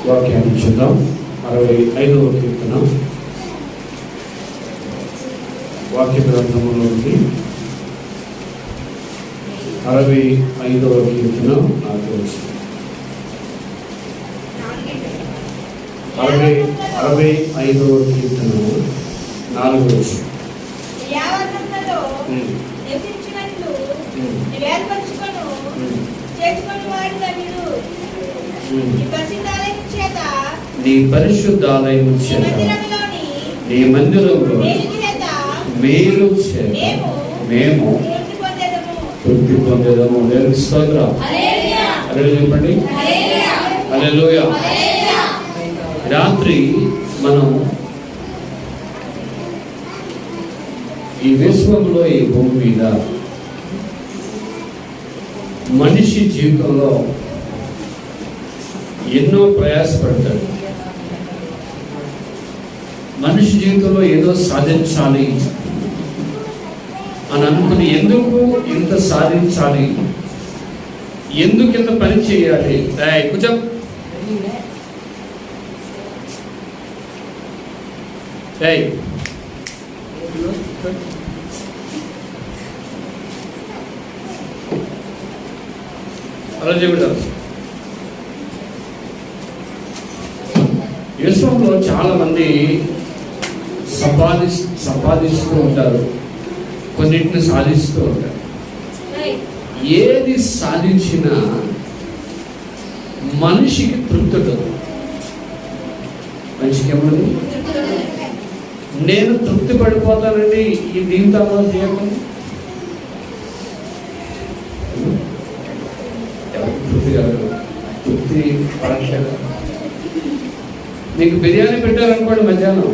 వాక్యాన్ని చూద్దాం. 65వ కీర్తన వాక్య గ్రంథంలోకి 65వ కీర్తన 4వ వచనం. 65వ కీర్తన 4వ వచనం. నీ పరిశుద్ధాలయము చేత నీ మందిరంలో మేలు చేత మేము తృప్తి పొందేదము. దేవునికి స్తోత్రం. హల్లెలూయా చెప్పండి. హల్లెలూయా. రాత్రి మనం ఈ విశ్వంలో, ఈ భూమి మీద మనిషి జీవితంలో ఎన్నో ప్రయాసపడతాడు. మనిషి జీవితంలో ఏదో సాధించాలి అని అనుకుని, ఎందుకు ఇంత సాధించాలి, ఎందుకు ఇంత పని చేయాలి, కొంచెం అలా చెబుతారు. విశ్వంలో చాలా మంది సంపాదిస్తూ ఉంటారు, కొన్నింటిని సాధిస్తూ ఉంటారు. ఏది సాధించినా మనిషికి తృప్తి ఉండదు. మనిషికి ఏమన్నది, నేను తృప్తి పడిపోతానండి ఈ దీంతో అమలు చేయకుండా. తృప్తి కాదు, తృప్తి పడట్లేదు. మీకు బిర్యానీ పెట్టారనుకోండి, మధ్యాహ్నం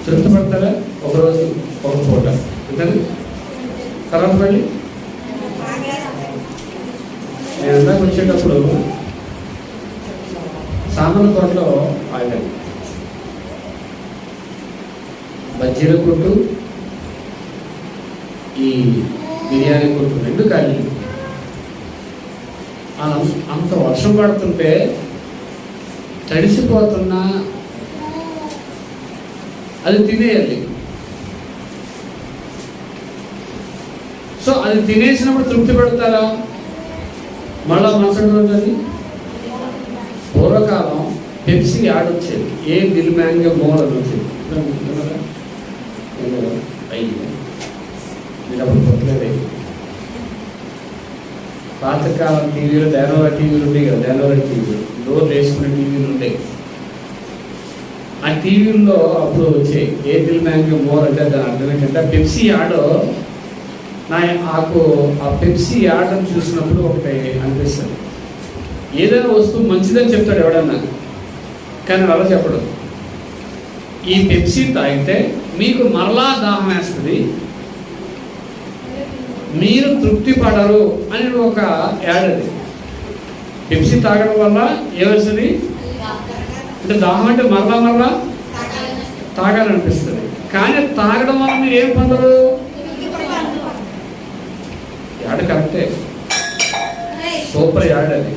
తృప్తి పడతారా? ఒకరోజు ఒక పూట అంతేనా? తర్వాత మళ్ళీ నేను అందాక వచ్చేటప్పుడు సామాన్ల తోటలో ఆగాను. బజ్జీల కొట్టు, ఈ బిర్యానీ కొట్టు రెండు ఖాళీ. అంత వర్షం పడుతుంటే తడిసిపోతున్నా అది తినేయాలి. సో అది తినేసినప్పుడు తృప్తి పెడతారా? మళ్ళా మరుసటి రోజు అది. పూర్వకాలం పెప్సీ యాడ్ వచ్చేది, ఏ దిల్ మ్యాంగో మోల్ అని వచ్చేది. మీరు అప్పుడు కొట్టలేదు. పాతకాలం టీవీలో డైనోరా టీవీలు ఉండేవి కదా, డైనోరా టీవీలు డోర్లు వేసుకునే టీవీలు ఉండేవి. ఆ టీవీల్లో అప్పుడు వచ్చాయి ఏ దిల్ మ్యాంగో మోర్ అంటే దాని అర్థం ఏంటంటే పెప్సీ యాడ్. నాకు ఆ పెప్సీ యాడ్ అని చూసినప్పుడు ఒకటి అనిపిస్తుంది, ఏదైనా వస్తువు మంచిదని చెప్తాడు ఎవడన్నా, కానీ అలా చెప్పడు. ఈ పెప్సీ తాగితే మీకు మరలా దాహం వేస్తుంది, మీరు తృప్తి పడరు అని ఒక యాడ్. అది పెప్సీ తాగడం వల్ల ఏమవుతుంది అంటే దాహం అంటే మరలా తాగాలనిపిస్తుంది. కానీ తాగడం వల్ల మీరు ఏం పొందరు? యాడ్ కరెక్టే, సూపర్ యాడ్ అది.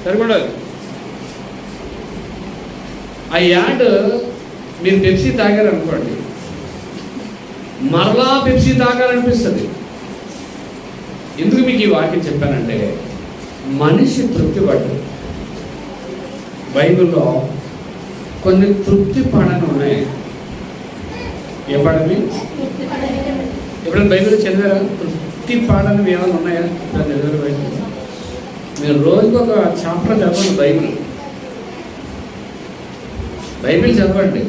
సరిపడ ఆ యాడ్ మీరు పెప్సీ తాగారనుకోండి, మరలా పెప్సీ తాగాలనిపిస్తుంది. ఎందుకు మీకు ఈ వాక్యం చెప్పానంటే, మనిషి తృప్తి పడదు. బైబిల్లో కొన్ని తృప్తి పడని ఉన్నాయి. ఏ పడని? ఎప్పుడైనా బైబిల్ చదివారా? తృప్తి పడనివి ఏమైనా ఉన్నాయా? చదివారు బైబిల్? మీరు రోజుకు ఒక చాప్టర్ చదవండి. బైబిల్ చదవండి.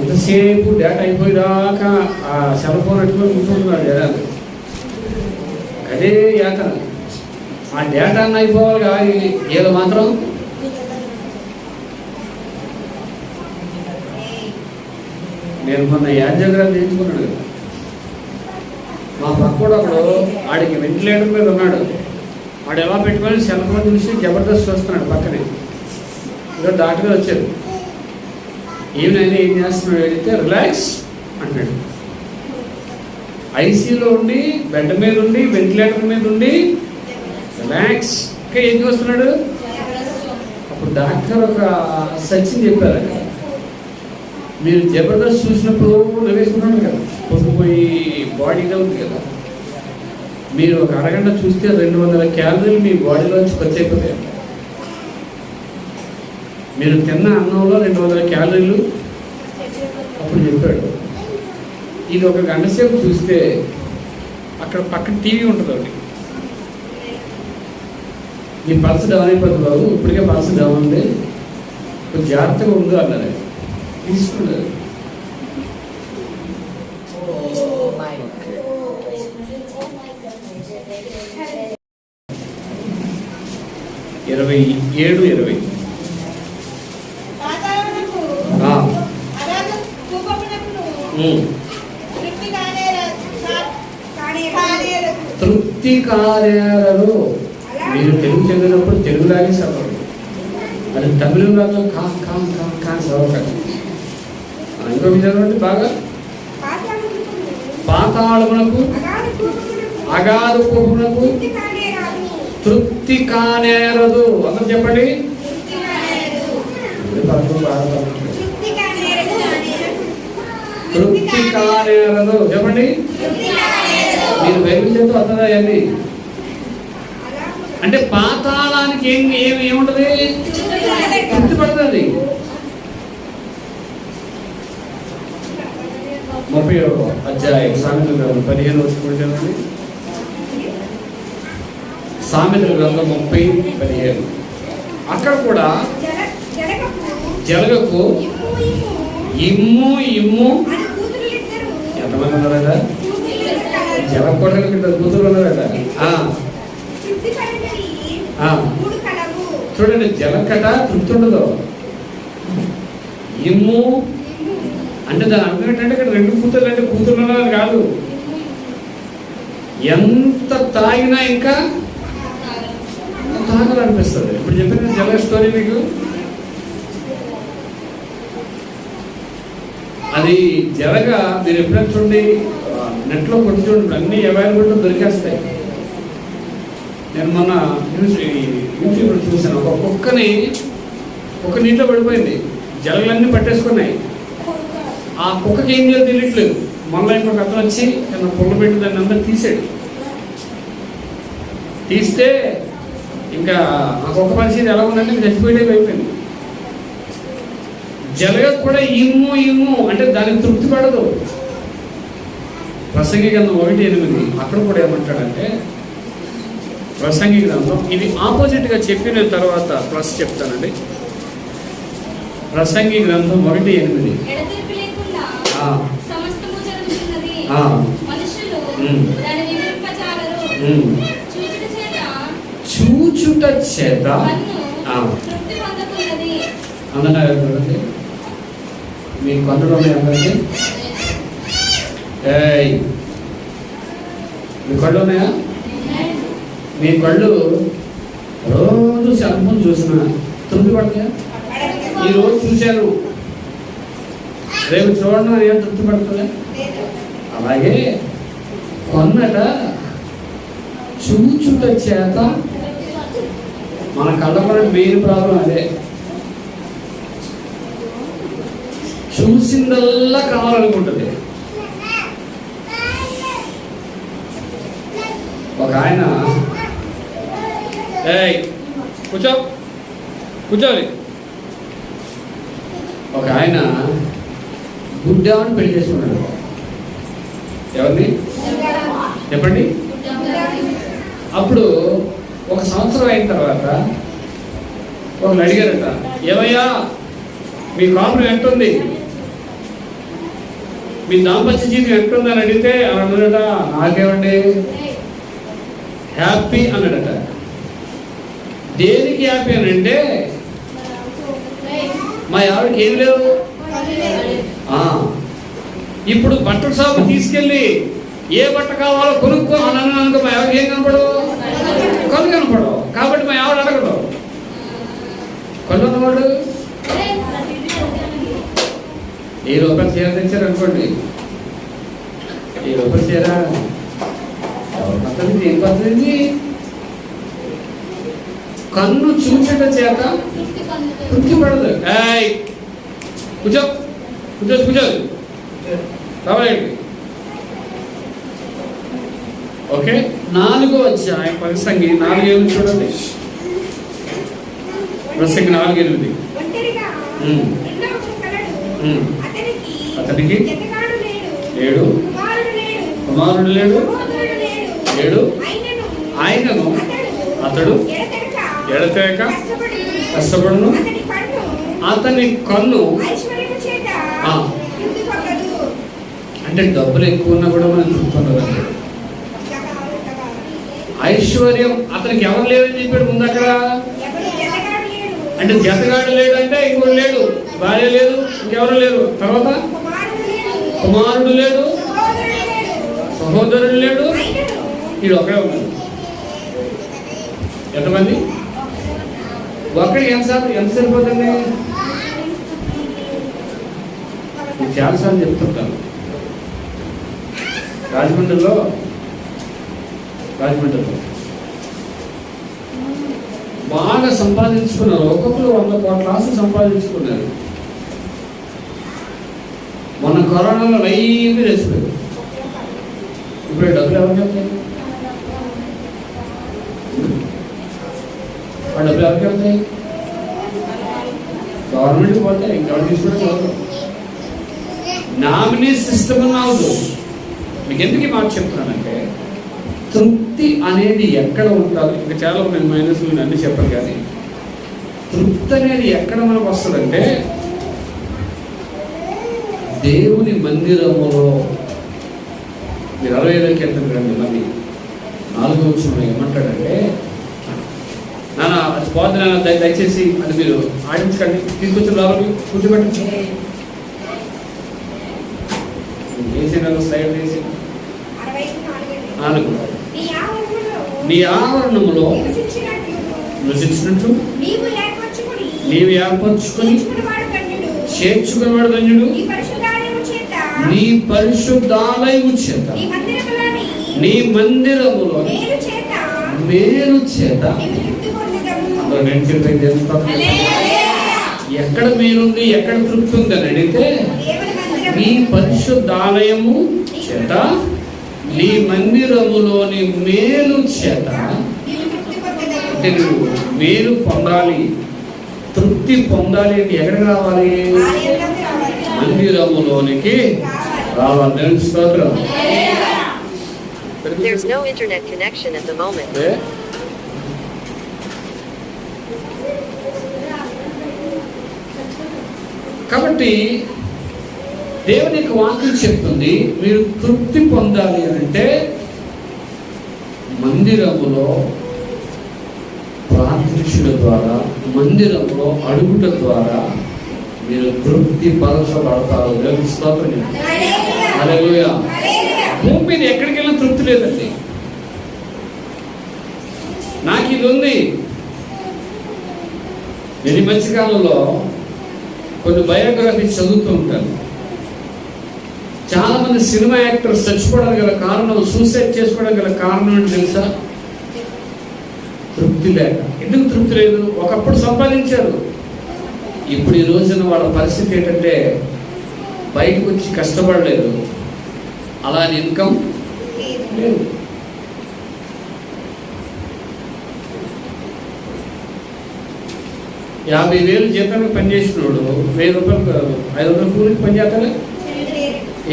ఎంతసేపు డేటా అయిపోయేదాకా ఆ సెల్ ఫోన్ పెట్టుకొని కూర్చుంటున్నాడు జనాలు. అదే యాతన. ఆ డేటా అయిపోవాలి కానీ ఏదో మాత్రం నేను మొన్న యాంజియోగ్రామ్ చేయించుకున్నాడు కదా, మా పక్కడు ఒకడు ఆడికి వెంటిలేటర్ మీద ఉన్నాడు. వాడు ఎలా పెట్టుకొని సెల్ ఫోన్ చూసి జబర్దస్త్ వస్తున్నాడు పక్కనే. ఇంకా డాక్టర్ వచ్చారు, ఈవినైనా ఏం చేస్తున్నాడు అడిగితే రిలాక్స్ అంటాడు. ఐసీలో ఉండి బెడ్ మీద ఉండి వెంటిలేటర్ మీద ఉండి రిలాక్స్గా ఏం చూస్తున్నాడు. అప్పుడు డాక్టర్ ఒక సచిన్ చెప్పారు, మీరు జబర్దస్త్ చూసినప్పుడు నవ్వేసుకున్నాడు కదా, పొద్దుపోయి బాడీగా ఉంది కదా, మీరు ఒక అరగంట చూస్తే 200 క్యాలరీలు మీ బాడీలోంచి ఖర్చు అయిపోతాయి. మీరు తిన్న అన్నంలో 200 క్యాలరీలు. అప్పుడు చెప్పాడు, ఇది ఒక గంట సేపు చూస్తే అక్కడ పక్కన టీవీ ఉంటుంది ఒకటి, నీ పల్స్ డౌన్ అయిపోతుంది బాబు, ఇప్పటికే పల్స్ డౌన్ ఉంది, కొంచెం జాగ్రత్తగా ఉందో అన్నారు. తీసుకున్నారు. 27:20 తృప్తి కార్యాలలో మీరు తెలుగు చదివినప్పుడు తెలుగులాగే చదవండి, అది తమిళంలో కాని చదవకండి. ఇంకో చదవండి బాగా. పాతాళమునకు అగాధ కోపునకు తృప్తి కానేరదు. అందరూ చెప్పండి. తృప్తి కానేరదు చెప్పండి. మీరు బైబిల్ చెప్తూ వస్తుందా అవన్నీ? అంటే పాతాళానికి ఏముంటది? తృప్తి పడుతుంది. 30వ అధ్యాయం సామెతల గ్రంథం 15వ వచనం. సామెతల గ్రంథం 30:15. అక్కడ కూడా జలగకు ఇమ్ము ఇమ్ము ఎంతమంది ఉన్నారట? జలకొడకి కూతురు ఉన్నారట. చూడండి, జలకట తృప్తి ఉండదు. ఇమ్ము అంటే దాని అర్థం ఏంటంటే ఇక్కడ 2 కూతుర్లు అంటే కూతురు ఉన్నదని కాదు, ఎంత తాగినా ఇంకా తాగాలనిపిస్తుంది. ఇప్పుడు చెప్పిన జల స్టోరీ మీకు, అది జలగా మీరు ఎప్పుడైనా చూడండి, నెట్లో కొట్టి చూడండి, అన్ని అవైలబుల్ దొరికేస్తాయి. నేను మొన్న యూట్యూబ్లో చూశాను, ఒక కుక్కని నీటిలో పడిపోయింది, జలలన్నీ పట్టేసుకున్నాయి. ఆ కుక్కకి ఏం చేయాలి తెలియట్లేదు. మళ్ళీ ఇంకొక అతను వచ్చి పుల్ల పెట్టి దాన్ని అంతా తీసాడు. తీస్తే ఇంకా ఆ కుక్క పరిస్థితి ఎలా ఉందంటే చచ్చిపోయేదే అయిపోయింది. జలగ కూడా ఇమ్ము అంటే దానికి తృప్తి పడదు. ప్రసంగి గ్రంథం 1:8 అక్కడ కూడా ఏమంటాడంటే, ప్రసంగి గ్రంథం ఇది ఆపోజిట్గా చెప్పిన తర్వాత ప్లస్ చెప్తానండి. ప్రసంగి గ్రంథం 1:8 చూచుట చేత అందరూ చూడండి, మీ కన్నులు ఉన్నాయి అందరికీ. మీ కళ్ళు ఉన్నాయా? మీ కళ్ళు రోజు సెల్ ఫోన్ చూసిన తృప్తి పడతాయా? ఈరోజు చూశాను, రేపు చూడడం ఏం తృప్తి పడుతుందా? అలాగే కొన్నట చూచుట చేత మన కళ్ళ కూడా మెయిన్ ప్రాబ్లం అదే. చూసిందల్లా కావాలనుకుంటుంది. ఒక ఆయన కూర్చోవాలి, ఒక ఆయన గుడ్డాన్ని పెళ్లి చేసుకున్నాడు. ఎవరిని చెప్పండి? అప్పుడు 1 సంవత్సరం అయిన తర్వాత ఒకళ్ళు అడిగారట, ఏమయ్యా మీ కాపురం ఎంతుంది, మీ దాంపత్య జీవితం ఎంతుంది అని అడిగితే అని అన్నాడట, నాకేమండి హ్యాపీ అన్నాడట. దేనికి హ్యాపీ అని అంటే, మా ఆవిడకి ఏం లేవు. ఇప్పుడు బట్టల షాపు తీసుకెళ్ళి ఏ బట్ట కావాలో కొనుక్కో అని అన్నాను, మా ఆవిడకి ఏం కనపడవు, కళ్ళు కనపడవు. కాబట్టి మా ఆవిడ అడగడు. కళ్ళు ఉన్నవాడు ₹1000 చీర తెచ్చారు అనుకోండి, ఎవరు చేరా ఎవరి పద్ధతి ఏం పద్ధతి? కన్ను చూచట చేత తృప్తి పడదు. కూర్చో కూర్చో కూర్చో రావాలండి. ఓకే, 4వ అధ్యాయం ప్రసంగి 4:8 చూడండి. ప్రసంగి 4:8. అతనికి లేడు, కుమారుడు లేడు, ఆయనను అతడు ఎడతెగక కష్టపడును, అతని కన్ను అంటే డబ్బులు ఎక్కువ ఉన్నా కూడా మనం చూస్తున్నారు. ఐశ్వర్యం అతనికి ఎవరు లేదని చెప్పాడు ముందు అక్కడ. అంటే జతగాడు లేడు అంటే ఇంకోటి లేడు, భార్య లేదు, ఇంకెవరు లేరు. తర్వాత కుమారుడు లేడు, సహోదరుడు లేడు, వీడు ఒకడే ఉన్నాడు. ఎంతమంది? ఒక్కడికి ఎంత సరిపోతుంది? చాలాసార్లు చెప్తుంటాను. రాజమండ్రిలో బాగా సంపాదించుకున్నారు. ఒక్కొక్కరు 100 కోట్ల ఆశ సంపాదించుకున్నారు. మొన్న కరోనాలో లైవ్ రెసిపోయారు. ఇప్పుడు డబ్బులు ఎవరికి వెళ్తాయి? ఆ డబ్బులు ఎవరికి వెళ్తాయి? గవర్నమెంట్కి పోతాయి. ఇంకెవరు తీసుకోవడం నామినీ సిస్టమ్ అవ్వదు. మీకు ఎందుకు ఈ మాట చెప్తున్నానంటే, తృప్తి అనేది ఎక్కడ ఉంటుంది? ఇంకా చాలా నేను మైనస్లు అన్నీ చెప్పాను, కానీ తృప్తి అనేది ఎక్కడ మనకు వస్తుందంటే దేవుని మందిరములో. మీరు 65 కింద రండి. మళ్ళీ 4వ వచనంలో ఏమంటాడంటే, నాన్న అది పోతుంది నాన్న, దయచేసి అది మీరు ఆడించకండి, తీసుకొచ్చిన రావాలి కూర్చోబెట్టి వేసిన స్లైడ్ వేసి 4. నీ ఆవరణములో నివసించినట్టు నీవు ఏర్పరచుకొని చేర్చుకునేవాడు ధన్యుడు. నీ పరిశుద్ధాలయము చేత నీ మందిరములో మేలు చేత ఎక్కడ మేలుంది, ఎక్కడ తృప్తి ఉందని అడిగితే, నీ పరిశుద్ధాలయము చేత నీ మందిరములోని మేలు చేత. అంటే నువ్వు మేలు పొందాలి, తృప్తి పొందాలి అంటే ఎక్కడికి రావాలి? మందిరములోనికి రావాలి. స్తోత్రం. There's no internet connection at the moment. కాబట్టి దేవుని యొక్క వాక్యం చెప్తుంది, మీరు తృప్తి పొందాలి అంటే మందిరములో ప్రార్థించుట ద్వారా, మందిరంలో అడుగుట ద్వారా మీరు తృప్తి పరచబడతారు. దేవుని స్తోత్రం. హల్లెలూయా. భూమి మీద ఎక్కడికి వెళ్ళినా తృప్తి లేదండి. నాకు ఇది ఉంది. నేను ఈ మధ్యకాలంలో కొన్ని బయోగ్రఫీస్ చదువుతూ ఉంటాను. చాలా మంది సినిమా యాక్టర్స్ చచ్చిపోవడానికి గల కారణం, సూసైడ్ చేసుకోవడానికి గల కారణం ఏంటి తెలుసా? తృప్తి లేక. ఎందుకు తృప్తి లేదు? ఒకప్పుడు సంపాదించారు, ఇప్పుడు ఈ రోజున వాళ్ళ పరిస్థితి ఏంటంటే బయటకు వచ్చి కష్టపడలేదు, అలానే ఇన్కమ్ లేదు. $50,000 జీతానికి పనిచేసినోడు ₹1,000 500 కూలికి పనిచేస్తాడే.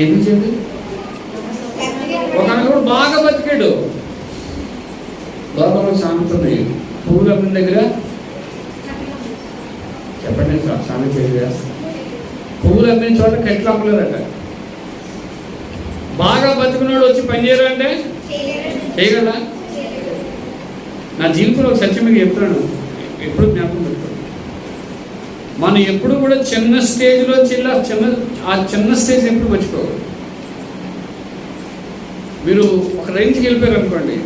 ఎందుకు చేయండి? ఒక కూడా బాగా బతికాడు. లోపల సామెతుంది, పువ్వులు అమ్మిన దగ్గర చెప్పండి, సామెత పువ్వులు అమ్మిన చోట కట్లు అమ్మలేదట. బాగా బతికినోడు వచ్చి పని చేయరు అంటే చేయగలరా? నా జీవితంలో ఒక సత్యం మీకు చెప్తున్నాను, ఎప్పుడు జ్ఞాపకం పెట్టుకోండి. మనం ఎప్పుడు కూడా చిన్న స్టేజ్లో ఆ చిన్న స్టేజ్ ఎప్పుడు మర్చిపోవాలి. మీరు ఒక రేంజ్కి వెళ్ళిపోయారు అనుకోండి,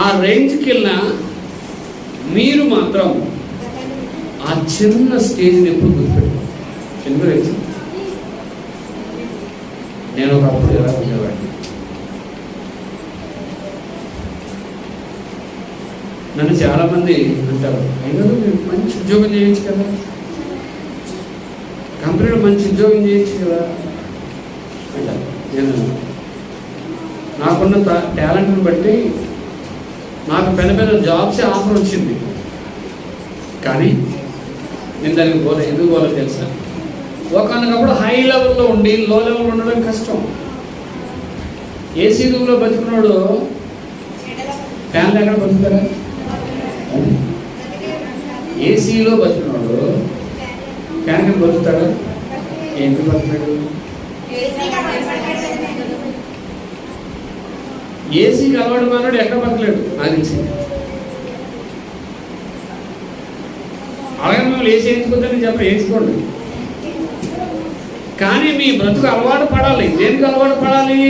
ఆ రేంజ్కి వెళ్ళినా మీరు మాత్రం ఆ చిన్న స్టేజ్ని ఎప్పుడు గుర్తుపెట్టుకోవాలి. చిన్న రేంజ్ నేను ఒకప్పుడు ఎలా ఉండేవాడిని. నన్ను చాలామంది అంటారు, అయినా మీరు మంచి ఉద్యోగం చేయొచ్చు కదా, కంపెనీలో మంచి ఉద్యోగం చేయొచ్చు కదా అంటారు. నేను నాకున్న టాలెంట్ని బట్టి నాకు పెద్ద పెద్ద జాబ్సే ఆఫర్ వచ్చింది. కానీ నేను దానికి ఎందుకు పోలేదు తెలుసా? ఒకనొకప్పుడు హై లెవెల్లో ఉండి లో లెవెల్లో ఉండడం కష్టం. ఏసీ రూమ్లో బతుకున్నాడు ఫ్యాన్ లేకుండా బతుకుతారా? ఏసీలో బతుకున్నాడు ఫ్యాన్ కింద బతుకుతాడా? ఎందుకు బతుకుతాడు? ఏసీకి అలవాటు మానాడు ఎక్కడ బతకలేడు నాకు తెలిసి. అలాగే మిమ్మల్ని ఏసీ వేయించుకోద్దని చెప్పండి, వేయించుకోండి. కానీ మీ బ్రతుకు అలవాటు పడాలి. దేనికి అలవాటు పడాలి?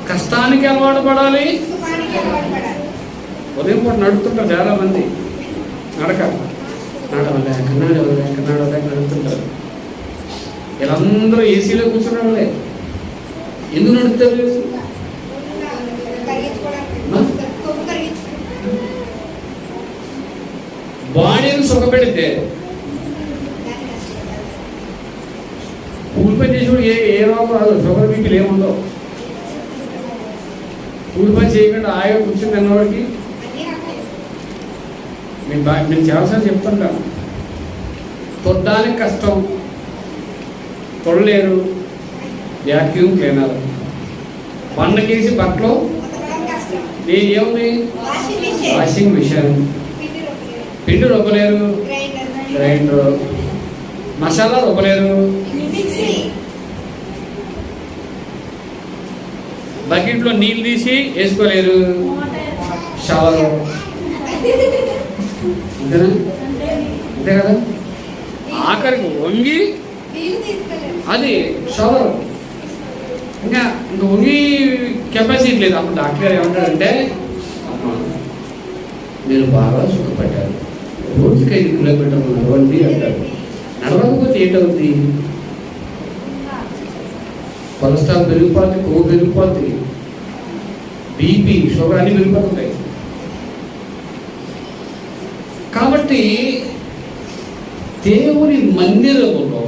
కష్టానికి అలవాటు పడాలి. ఉదయం పూట నడుపుతుంటారు చాలామంది, నడవలే నడుపుతుంటారు. వీళ్ళందరూ ఏసీలో కూర్చున్న వాళ్ళే. ఎందుకు నడుపుతారు? బాడీని సుఖపెడితే కూలి పని చేసేవాడు ఏ రోగం రాదు, షుగర్ బీపీలు ఏముండవు. కూలి పని చేయకుండా ఆగా కూర్చుని తిన్నవాడికి నేను చాలాసార్లు చెప్తుంటాను, తొట్టడానికి కష్టం, తొడలేరు, వ్యాక్యూమ్ క్లీనర్, పండకేసి బట్టలు ఏముంది, వాషింగ్ మిషన్, పిండి రుబ్బలేరు, గ్రైండర్, మసాలా రుబ్బలేరు, బకెట్లో నీళ్ళు తీసి వేసుకోలేరు, షవర్ అంతేనా? అంతే కదా. ఆఖరికి వంగి అది షవర్, ఇంకా వంగి కెపాసిటీ లేదు. అప్పుడు డాక్టర్ గారు ఏమంటారంటే, అమ్మా మీరు బాగా సుఖపడ్డారు, రోజుకి 5 కిలోమీటర్లు నడవండి అంటారు. నడవకపోతే ఏంటవుతుంది? కొలెస్ట్రాల్ పెరిగిపోతుంది, కొవ్వు పెరిగిపోతుంది, బీపీ షుగర్ అన్నీ పెరిగిపోతుంటాయి. కాబట్టి దేవుని మందిరములో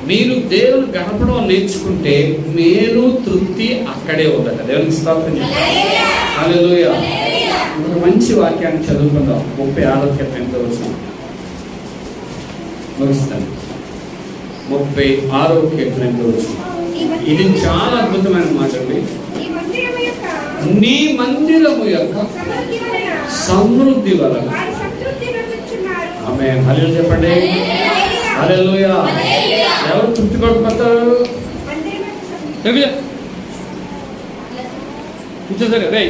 మీరు దేవుని గడపడం నేర్చుకుంటే మేలు తృప్తి అక్కడే ఉందట. దేవునికి స్తోత్రం. హల్లెలూయా. ఒక మంచి వాక్యాన్ని చదువుకుందాం. 36వ కీర్తన ముగిస్తాను. 36వ కీర్తన. ఇది చాలా అద్భుతమైన మాట అండి. నీ మందిరము యొక్క సమృద్ధి వలన ఆమేన్. హల్లెలూయా చెప్పండి. హల్లెలూయా. ఎవరు తృప్తి పడిపోతారు? కూర్చోసరి రే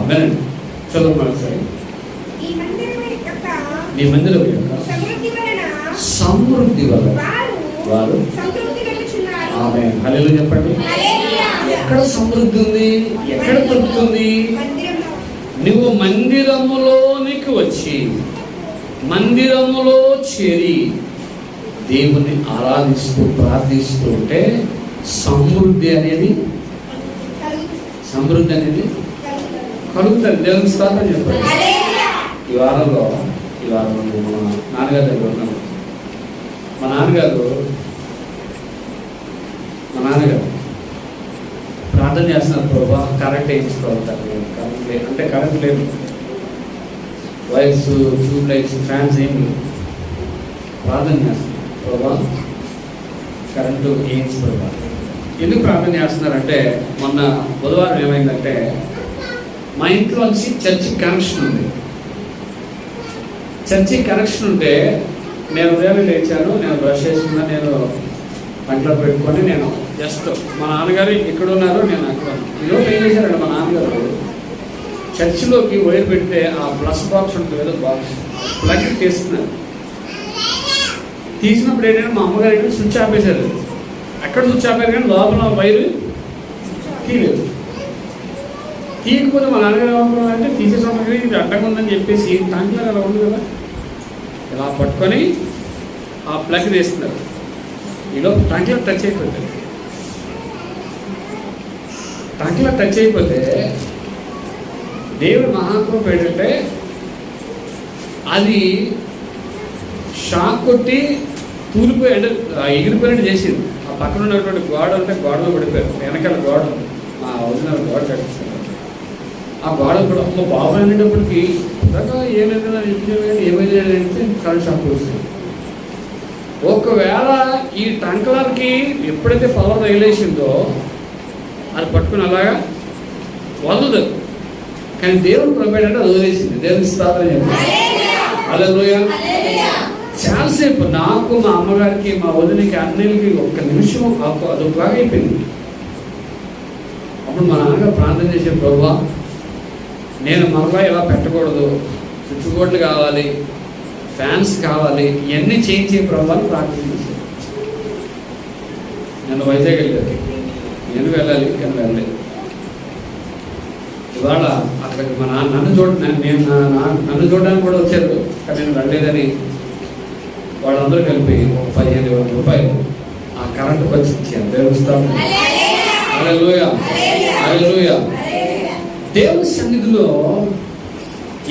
వినండి, చదువు సరే. నీ మందిరం యొక్క సమృద్ధి వలన వారు ఆమేన్. హల్లెలూయా చెప్పండి. ఎక్కడ సమృద్ధి ఉంది? ఎక్కడ తృప్తి ఉంది? నువ్వు మందిరములోనికి వచ్చి మందిరములో చేరి దేవుని ఆరాధిస్తూ ప్రార్థిస్తూ ఉంటే సమృద్ధి అనేది కలుగుతుంది. దేవునికి స్తోత్రం చెప్పండి. ఈ వారంలో మా నాన్నగారి దగ్గర ఉన్నాను. మా నాన్నగారు ప్రార్థన చేస్తున్నారు, ప్రభా కరెంట్ వేయించుకోవాలి. కరెంట్ లేదు, వైర్స్, ట్యూబ్ లైట్స్, ఫ్యాన్స్ ఏం లేవు. ప్రార్థన చేస్తున్నారు, ప్రభా కరెంటు వేయించుకోవాలి. ఎందుకు ప్రార్థన చేస్తున్నారంటే, మొన్న బుధవారం ఏమైందంటే మా ఇంట్లోంచి చర్చి కనెక్షన్ ఉంది. చర్చి కనెక్షన్ ఉంటే నేను ఉదయాన్నే లేచాను, నేను బ్రష్ చేసుకున్నా, నేను పంటలో పెట్టుకొని నేను జస్ట్ మా నాన్నగారు ఇక్కడ ఉన్నారు, నేను అక్కడ. ఈరోజు ఏం చేశారంటే మా నాన్నగారు చర్చిలోకి వైర్ పెడితే ఆ ప్లస్ బాక్స్ ఉంటుంది కదా, బాక్స్ ప్లగ్ తీస్తున్నారు. తీసినప్పుడు ఏంటంటే మా అమ్మగారు ఏంటంటే స్విచ్ ఆపేశారు. ఎక్కడ స్విచ్ ఆపారు కానీ లోపల వైరు తీయలేదు. తీయకపోతే మా నాన్నగారు ఏమనుకున్నారంటే తీసేసరికి ఇది అడ్డంగా ఉందని చెప్పేసి టాంక్లో అలా ఉంది కదా, ఇలా పట్టుకొని ఆ ప్లగ్ తీస్తున్నారు. ఈలో టంక్లో టచ్ అయిపోతుంది. టంక్లో టచ్ అయిపోతే దేవుడు మహాకృప ఏంటంటే అది షాక్ కొట్టి తూలిపోయి అంటే ఎగిరిపోయినట్టు చేసింది. ఆ పక్కన ఉన్నటువంటి గోడ ఉంటే గోడలో పడిపోయారు. వెనకాల గోడ మా ఒరిజినల్ గోడ కట్టించారు. ఆ గోడ కూడా అమ్మ బాబు అనేటప్పటికి ఏమైంది అంటే కరెంట్ షాక్ వస్తుంది. ఒకవేళ ఈ టంక్లర్కి ఎప్పుడైతే పవర్ తగిలేసిందో అది పట్టుకుని అలాగా వదలదు. కానీ దేవుడు ప్రొవైడంటే అది వదిలేసింది. దేవుని స్తోత్రం చెప్పాలి. హల్లెలూయా. చాలాసేపు నాకు మా అమ్మగారికి మా వదిలికి అన్నిటికి ఒక్క నిమిషం అదొక బాగా అయిపోయింది. అప్పుడు మా నాన్నగారు ప్రార్థన చేసే, ప్రభువా నేను మరలా ఇలా పెట్టకూడదు, స్విచ్ బోర్డులు కావాలి, ఫ్యాన్స్ కావాలి, ఇవన్నీ చేంజ్ చేయ ప్రభువా అని ప్రార్థన చేశాను. నేను వైజాగ్ వెళ్ళాను. నేను వెళ్ళాలి కానీ వెళ్ళలేదు. ఇవాళ అక్కడికి మా నాన్న నన్ను చూడడానికి కూడా వచ్చారు, కానీ నేను వెళ్ళలేదని వాళ్ళందరూ కలిపి 15,000 రూపాయలు ఆ కరెంటు ఖర్చు ఇచ్చాను. దేవుని స్తోత్రం. హల్లెలూయా. హల్లెలూయా. దేవుని సన్నిధిలో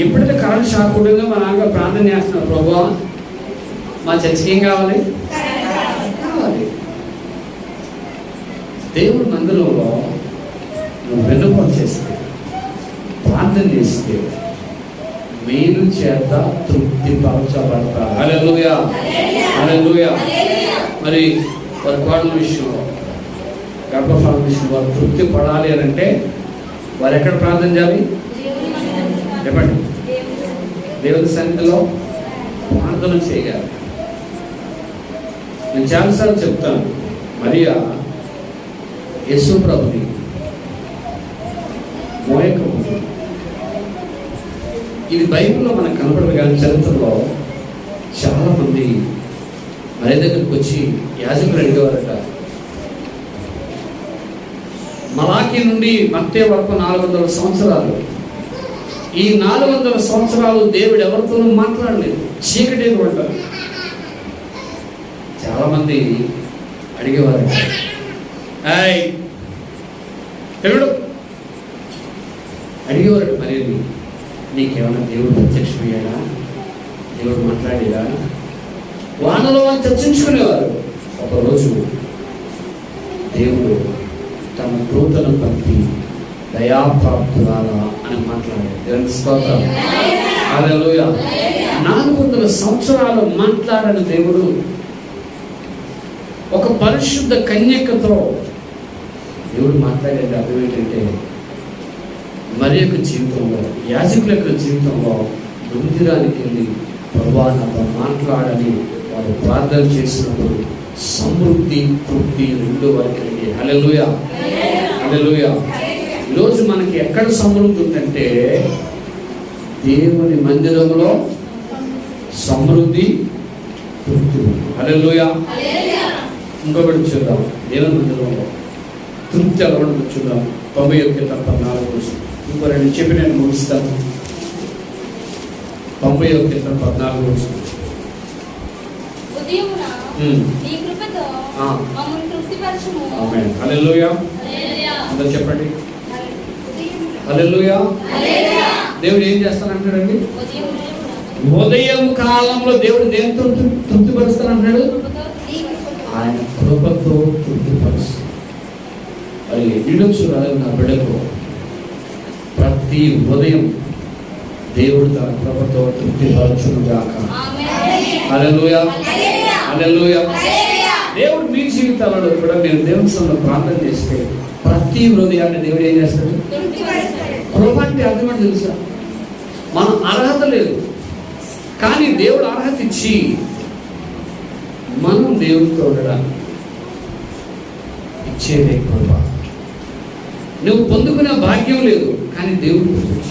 ఎప్పుడైతే కరెంట్ షాక్ ఉంటుందో మా నాన్నగారు ప్రార్థన చేస్తున్నారు, ప్రభువా మా చర్చికి ఏం కావాలి? దేవుడి మందిరంలో నువ్వు వెన్నుపోటు చేస్తే, ప్రార్థన చేస్తే మేలు చేత తృప్తి పరచబడతారు. హల్లెలూయా. హల్లెలూయా. మరి వారి కోడల విషయంలో, గర్భఫలం విషయంలో వారు తృప్తి పడాలి అని అంటే వారు ఎక్కడ ప్రార్థన చేయాలి చెప్పండి? దేవుని సన్నిధిలో ప్రార్థన చేయాలి. నేను చాలాసార్లు చెప్తాను, మరియా యేసు ప్రభుని మోయకపోతే ఇది బైబిల్లో మనకు కనపడదు, కానీ చరిత్రలో చాలామంది మరి దగ్గరికి వచ్చి యాజకులు అడిగేవారట. మలాకీ నుండి మత్తయి వరకు 400 సంవత్సరాలు. ఈ 400 సంవత్సరాలు దేవుడు ఎవరితోనూ మాట్లాడలేదు, చీకటి అంటారు. చాలామంది అడిగేవారట, దేవుడు అడిగేవారట, మరి నీకేమైనా దేవుడు ప్రత్యక్షమయ్యాడా, దేవుడు మాట్లాడేదా? వాళ్ళలో వాళ్ళు చర్చించుకునేవారు. ఒకరోజు దేవుడు తన దూతను పంపి దయాప్రాప్తురాలా అని మాట్లాడాడు. దేవుని స్తోత్రం. హల్లెలూయా. 400 సంవత్సరాలు మాట్లాడని దేవుడు ఒక పరిశుద్ధ కన్యకతో దేవుడు మాట్లాడేది అర్థం ఏంటంటే, మరి యొక్క జీవితంలో, యాజకుల యొక్క జీవితంలో మందిరానికి వెళ్ళి ప్రభువా నాతో మాట్లాడని వారు ప్రార్థన చేసినప్పుడు సమృద్ధి తృప్తి రెండు వరకు. హల్లెలూయా. హల్లెలూయా. ఈరోజు మనకి ఎక్కడ సమృద్ధి ఉందంటే దేవుని మందిరంలో సమృద్ధి తృప్తి. హల్లెలూయా. ఇంకొకటి చూద్దాం, దేవుని మందిరంలో తృప్తి అలవాటు చూద్దాం. 91:14 ఇంకో 2 చెప్పి నేను ముగిస్తాను. 91:14 హల్లెలూయా. అందరూ చెప్పండి హల్లెలూయా. దేవుడు ఏం చేస్తానంటాడండి? ఉదయం కాలంలో దేవుడు దేనితో తృప్తిపరుస్తానంటాడు? ఆయన కృపతో తృప్తిపరుస్తాడు. అది ఈడొచ్చు రాదు నా బిడ్డకు. ప్రతి ఉదయం దేవుడు తన కృపతో తృప్తిపరచును గాక. హల్లెలూయా. హల్లెలూయా. దేవుడు మీ జీవితాలలో కూడా మీరు దేవుని సన్నిధిలో ప్రార్థన చేస్తే ప్రతి హృదయాన్ని దేవుడు ఏం చేస్తాడు? కృప అంటే అర్థమని తెలుసా? మనం అర్హత లేదు, కానీ దేవుడు అర్హత ఇచ్చి మనం దేవుడితో ఉండడానికి ఇచ్చేదే కృప. నువ్వు పొందుకునే భాగ్యం లేదు, కానీ దేవుడు పొందుతాడు.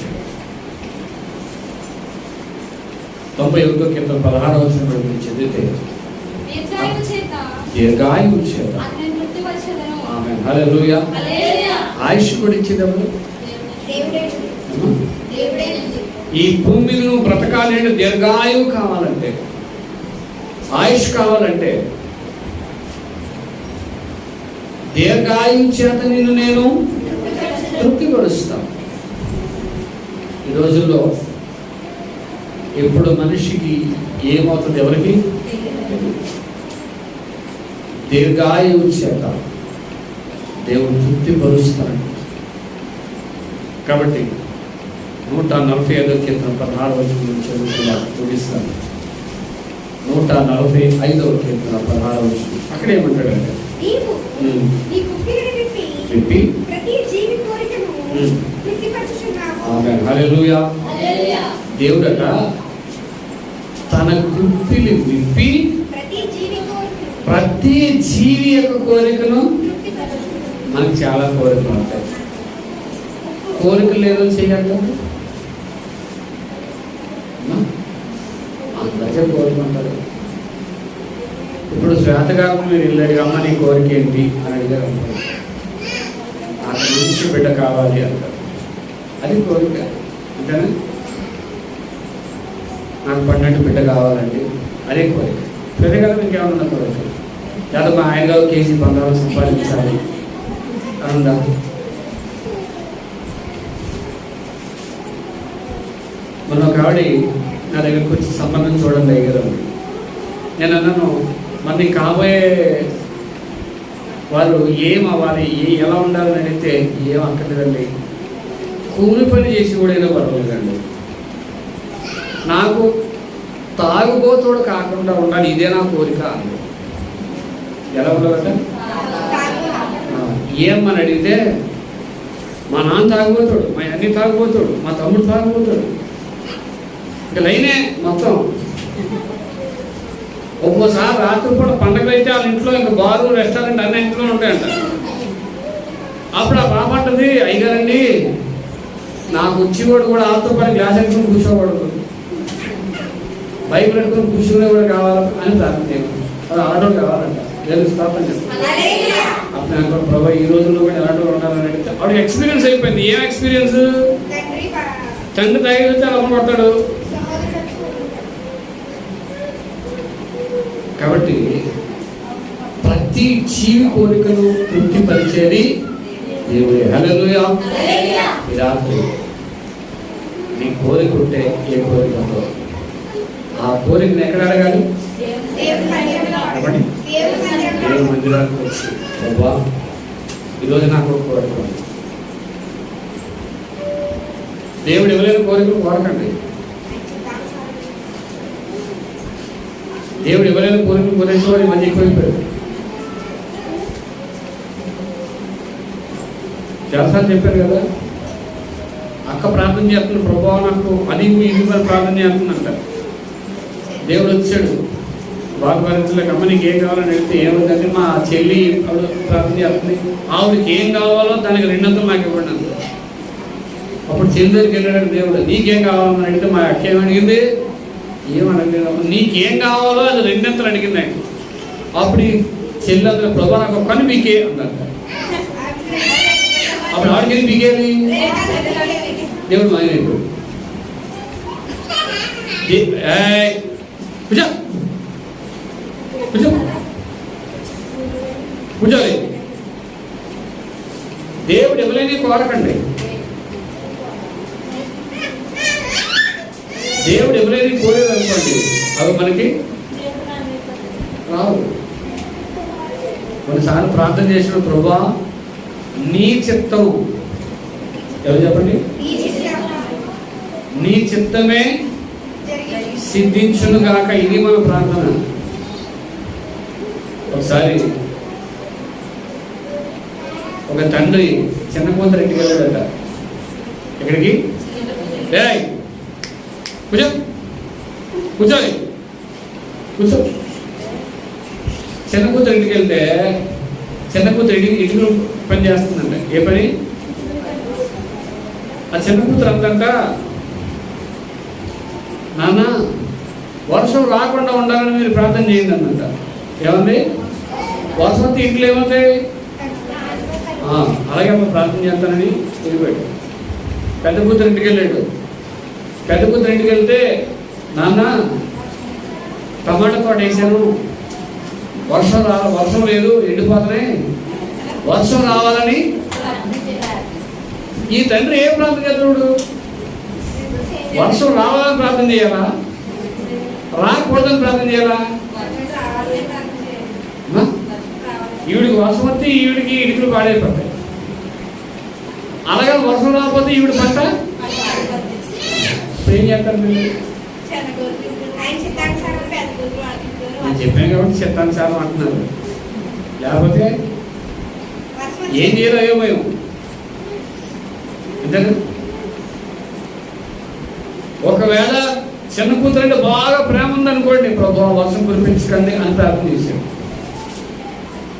91:16 చదివితే దీర్ఘాయువు చేత ఆమేన్. హల్లెలూయా. ఆయుష్ కూడా ఇచ్చేదెవరు? ఈ భూమి మీద నువ్వు బ్రతకాలి అంటే, దీర్ఘాయువు కావాలంటే ఆయుష్ కావాలంటే దీర్ఘాయువు చేత నిన్ను నేను తృప్తిపరుస్తాను. ఈ రోజుల్లో ఎప్పుడు మనిషికి ఏమవుతుంది, ఎవరికి? దీర్ఘాయువు చేత దేవుడు తృప్తిపరుస్తాడు. కాబట్టి 145 కీర్తన 16 వచనం చదువుతున్నా చూపిస్తాను. 145 కీర్తన 16 వచనం అక్కడ ఏమంటాడంటే, విప్పి ఆమేన్ హల్లెలూయా. దేవుడట తన గుప్పిలి విప్పి ప్రతి జీవి యొక్క కోరికను, మనకు చాలా కోరికలు ఉంటాయి, కోరికలు లేదని చేయాలి కదా, అందరికీ కోరికలు ఉంటారు. ఇప్పుడు శ్వేతగారు మీరు వెళ్ళారు, అమ్మ నీ కోరిక ఏంటి అని అడిగారు, నాకు మంచి బిడ్డ కావాలి అంటారు. అది కోరిక అంతేనా? నాకు 12 బిడ్డ కావాలండి, అదే కోరిక. శ్వేతగారు ఇంకేమన్నా కోరిక లేదా మా ఆయన గారు కేజీ బంగారం సంపాదించాలి అనుందా? మొన్న ఒక ఆవిడ నా దగ్గరకు వచ్చి సంబంధం చూడండి అయ్యారు. నేను అన్నాను, మరి నీకు కాబోయే వాళ్ళు ఏం అవ్వాలి, ఎలా ఉండాలని అడిగితే ఏం అక్కర్లేదండి, కూలి పని చేసి కూడా ఏదో పర్వాలేదండి, నాకు తాగుబోతుడు కాకుండా ఉండాలి, ఇదే నా కోరిక అంది. ఎలా ఉండాలంటే ఏమని అడిగితే, మా నాన్న తాగుబోతాడు, మా అన్ని తాగుబోతాడు, మా తమ్ముడు తాగుబోతాడు, ఇంకా లైనే మొత్తం. ఒక్కోసారి రాత్రిపూట పండగలు అయితే వాళ్ళ ఇంట్లో ఇంకా బారు రెస్టారెంట్ అన్ని ఇంట్లో ఉంటాయంట. అప్పుడు ఆ పాప అంటది, అయ్యగారండి నాకు వచ్చేవాడు కూడా ఆతో పాటు గ్లాస్ పెట్టుకుని కూర్చోవాడు, బైక్ పెట్టుకుని కూర్చునేవాడు కావాలి అని ప్రార్థన. అది ఆటో కావాలంట, నేను స్థాపన చేస్తాను. అప్పుడు అనుకో ప్రభా ఈ రోజుల్లో కూడా ఆటో ఉండాలని అడిగితే ఆవిడకి ఎక్స్పీరియన్స్ అయిపోయింది. ఏం ఎక్స్పీరియన్స్? తండ్రి తాగి వచ్చి అలా కొడతాడు. కాబట్టి ప్రతి జీవి కోరికను తృప్తిపరిచేది దేవుడే. హల్లెలూయా. ఈ రాత్రి నీ కోరిక ఉంటే, ఏ కోరిక ఉందో ఆ కోరికను ఎక్కడ అడగాలి? దేవుని మందిరానికి వచ్చి, ప్రభా ఈరోజు నాకు ఒక కోరిక ఉంది. దేవుడు ఎవరైనా కోరికలు కోరకండి. దేవుడు ఎవరైనా కోరికలు కోరేసేవాడు ఈ మధ్య ఎక్కువైపోయాడు. చాలాసార్లు చెప్పారు కదా, అక్క ప్రార్థన చేస్తున్న ప్రభావం నాకు అది ఇది ప్రార్థన చేస్తుందంట. దేవుడు వచ్చాడు బాగా భరించలేక, అమ్మ నీకు ఏం కావాలని అడిగితే ఏముందంటే మా చెల్లి ఆవిడ ప్రార్థన చేస్తుంది, ఆవిడకి ఏం కావాలో దానికి 200 నాకు ఇవ్వండి అంత. అప్పుడు చెల్లి దగ్గరికి వెళ్ళాడు దేవుడు, నీకేం కావాలని అడిగితే మా అక్క ఏమడిగింది, ఏమనలేదు, నీకేం కావాలో అది 200 అడిగింది ఆయన. అప్పుడు చెల్లి అందులో ప్రభా నాకు ఒక్కని మీకే అన్నారు. అప్పుడు ఆడికి మీకేది దేవుడు మాయమైపోయాడు. కూర్చోవాలి. దేవుడు ఎవరైనా కోరకండి. దేవుడు ఎవరైనా కోరేది అనుకోండి, అవి మనకి రావు. కొన్నిసార్లు ప్రార్థన చేసిన ప్రభా నీ చిత్తం, ఎవరు చెప్పండి, నీ చిత్తమే సిద్ధించును గాక, ఇది మన ప్రార్థన. ఒకసారి ఒక తండ్రి చిన్న కూతురు ఇంటికి వెళ్ళాడట. ఎక్కడికి? కూర్చో కూర్చోని కూర్చో. చిన్న కూతురు ఇంటికి వెళ్తే చిన్న కూతురు ఇంటికి పని చేస్తుందంట. ఏ పని? ఆ చిన్న కూతురు అంతంట, నాన్న వర్షం రాకుండా ఉండాలని మీరు ప్రార్థన చేయండి అన్నంట. ఏమంది? వర్షం వస్తే ఇంట్లో ఏమవుతాయి? అలాగే అమ్మ ప్రార్థన చేస్తానని వెళ్ళిపోయాడు. పెద్ద కూతురు ఇంటికి వెళ్ళాడు. పెద్ద కూతురు ఇంటికి వెళ్తే, నాన్న టమాటా తోట వేసాను, వర్షం లేదు, ఎండిపోతున్నాయి, వర్షం రావాలని ఈ తండ్రి ఏ ప్రార్థన చేస్తున్నాడు? వర్షం రావాలని ప్రార్థన చేయాలా, రాకూడదని ప్రార్థన చేయాలా? ఈవిడికి వర్షం వస్తే ఈవిడికి ఇటుకలు పాడైపోతాయి, అలాగే వర్షం రాకపోతే ఈవిడ పంట ఏం చేస్తారు మీరు? నేను చెప్పాను కాబట్టి చిత్తానుసారం అంటున్నారు, లేకపోతే ఏం చేయాలో అయోమయం. అంతేనా? ఒకవేళ చిన్న కూతురు అంటే బాగా ప్రేమ ఉందనుకోండి, ప్రభు వర్షం కురిపించకండి అని ప్రార్థన చేశాడు.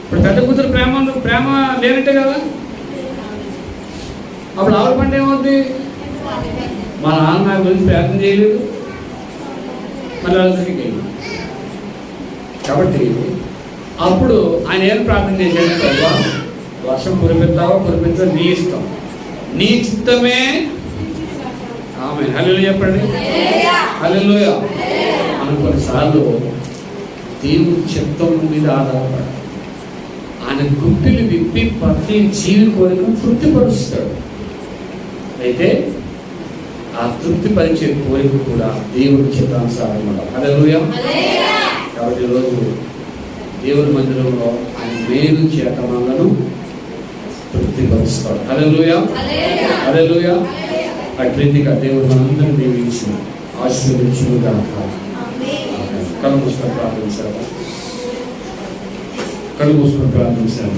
ఇప్పుడు పెద్ద కూతురు ప్రేమ లేనట్టే కదా, అప్పుడు ఆవిడ పంట ఏమవుద్ది? మా నాన్న నా గురించి ప్రార్థన చేయలేదు, మళ్ళీ వాళ్ళకి. కాబట్టి అప్పుడు ఆయన ఏం ప్రార్థన చేశాడు? ప్రభా వర్షం కురిపిస్తావా కురిపించవా నీ ఇష్టం, నీ చిత్తమే. ఆమె హల్లెలూయా చెప్పండి, హల్లెలూయా. మనం కొన్నిసార్లు దేవుని చిత్తం మీద ఆధారపడాలి. ఆయన గుప్పిలు విప్పి ప్రతి జీవి కోరికను తృప్తిపరుస్తాడు. అయితే ఆ తృప్తిపరిచే కోరిక కూడా దేవుడి చిత్తానుసారం ఉండాలి. హల్లెలూయా. కాబట్టి ఈరోజు దేవుని మందిరంలో ఆయన మేలు చేత మనలను తృప్తిపరుస్తాడు. హల్లెలూయా, హల్లెలూయా. అట్రీతిగా దేవుడు మనందరినీ దీవించి ఆశీర్వదించుగాక. కళ్ళు మూసుకొని ప్రార్థించాలి, కళ్ళు మూసుకొని ప్రార్థించాలి.